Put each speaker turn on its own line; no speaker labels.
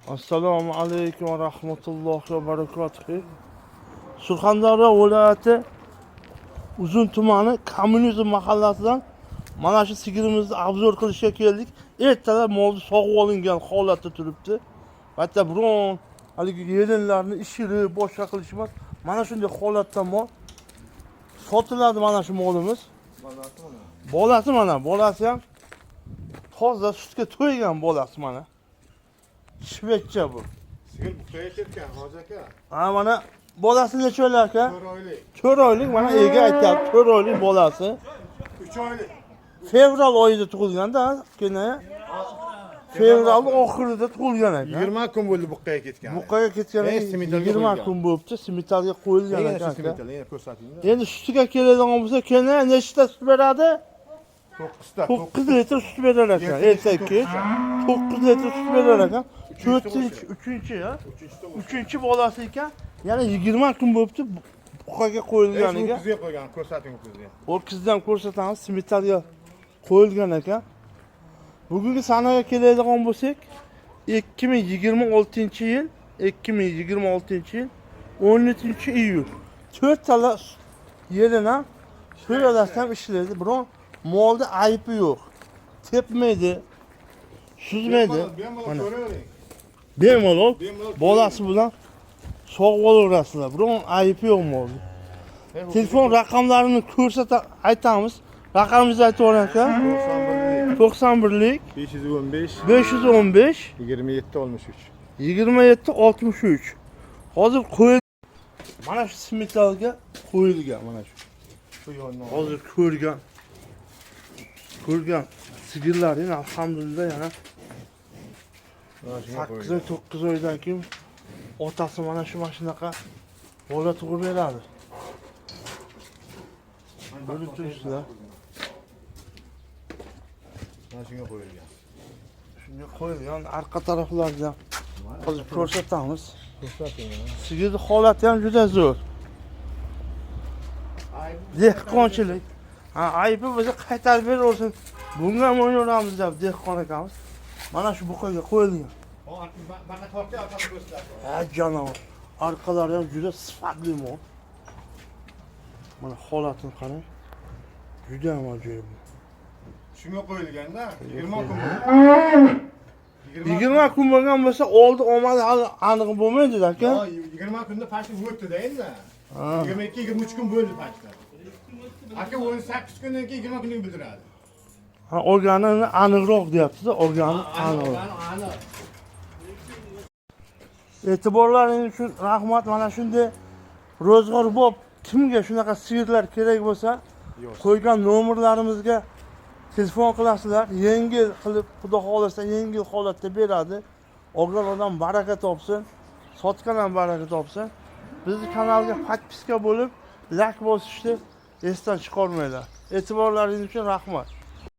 Assalomu alaykum va rahmatullohi va barakatuh. Surxondaryo viloyati Uzun tumani Kommunizm mahallasidan mana shu sigirimizni obzor qilishga keldik. Ertalab molni sog'ib olingan holatda turibdi. Hatta biron haligi yelinlarni ishirib boshqa qilish emas. Mana shunday holatda mol sotiladi mana shu molimiz. Bolasi mana, bolasi ham toza sutga to'ygan bolasi mana. Shvetscha bu.
Sigir buqaga ketgan hoji aka.
Ha mana bolasi necha oylik aka?
4 oylik.
4 oylik mana ega aytyapti 4 oylik bolasi.
3 oylik.
Fevral oyida tug'ilganda, kenaya. Fevral oxirida tug'ilgan ekan.
20 kun bo'ldi buqaga ketgan.
Buqaga ketganiga 20 kun bo'libdi, simitalga qo'yilgan ekan.
Yana ko'rsating.
Endi sutiga keladigan bo'lsa, kenaya nechta sut beradi?
9 ta.
9 litr sut berar ekan. Ertak-kech 9 litr sut berar ekan. 3-chi ya. 3-chi bolasi ekan. Yana 20 kun bo'libdi buqaga qo'yilganiga.
9 ga qo'ygan, ko'rsating 9 ga.
9 dan ko'rsatamiz, simitalga qo'yilgan ekan. Bugungi sanoga keladigan bo'lsak, 2026-yil 13-iyul 4 tala yerina to'ralasi ham ishlaydi. Biroq molda aybi yo'q. Tepmaydi, suzmaydi. Mana bemalol bolasi bilan sog'ib olaverasizlar. Biroq aybi yo'q molda. Telefon raqamlarini aytamiz. Raqamingizni aytib o'ring aka. 91lik 515
27 63.
27 63. Hozir qo'yil mana shu simitalga qo'yilgan mana shu. Hozir ko'rgan sigirlaring alhamdulillah yana 8-9 oydan keyin otasi mana shu mashinaqa bola tug'ib beradi. Bo'lib turibsizlar.
Mana shunga qo'yilgan.
Shunga qo'yilgan arqa taraflardan hozir ko'rsatamiz.
Ko'rsating.
Sigirning holati ham juda zo'r. Dehqonchilik. Ha, aybi bizni qaytarib beraversin. Bunga ham o'ynayveramiz deb dehqon akamiz. Mana shu buqaga qo'yilgan.
Mana tortga orqasini ko'rsat.
Ha, janob. Arqalari ham juda sifatli mol. Mana holatini qarang. Juda ham ajoyib.
Shunga qo'yilganda 20 kun bo'ldi.
20 kun bo'lgan bo'lsa, oldi omadi hali aniq bo'lmaydi aka.
20 kunda pashta o'tdi-da endi. 22-23 kun bo'ldi pashta. Aka 18 kundan keyin 20 kunlik bildiradi.
Ha, organini aniqroq deyapsiz-da, organi aniq. E'tiborlaringiz uchun rahmat. Mana shunday ro'zg'orbob kimga shunaqa sigirlar kerak bo'lsa, qo'ygan nomerlarimizga telefon qilasizlar. Yengil qilib, xudo xolasa yengil holatda beradi. Olgan odam baraka topsin, sotgan ham baraka topsin. Bizning kanalga podpiska bo'lib, like bosishni esdan chiqarmanglar. E'tiborlaringiz uchun rahmat.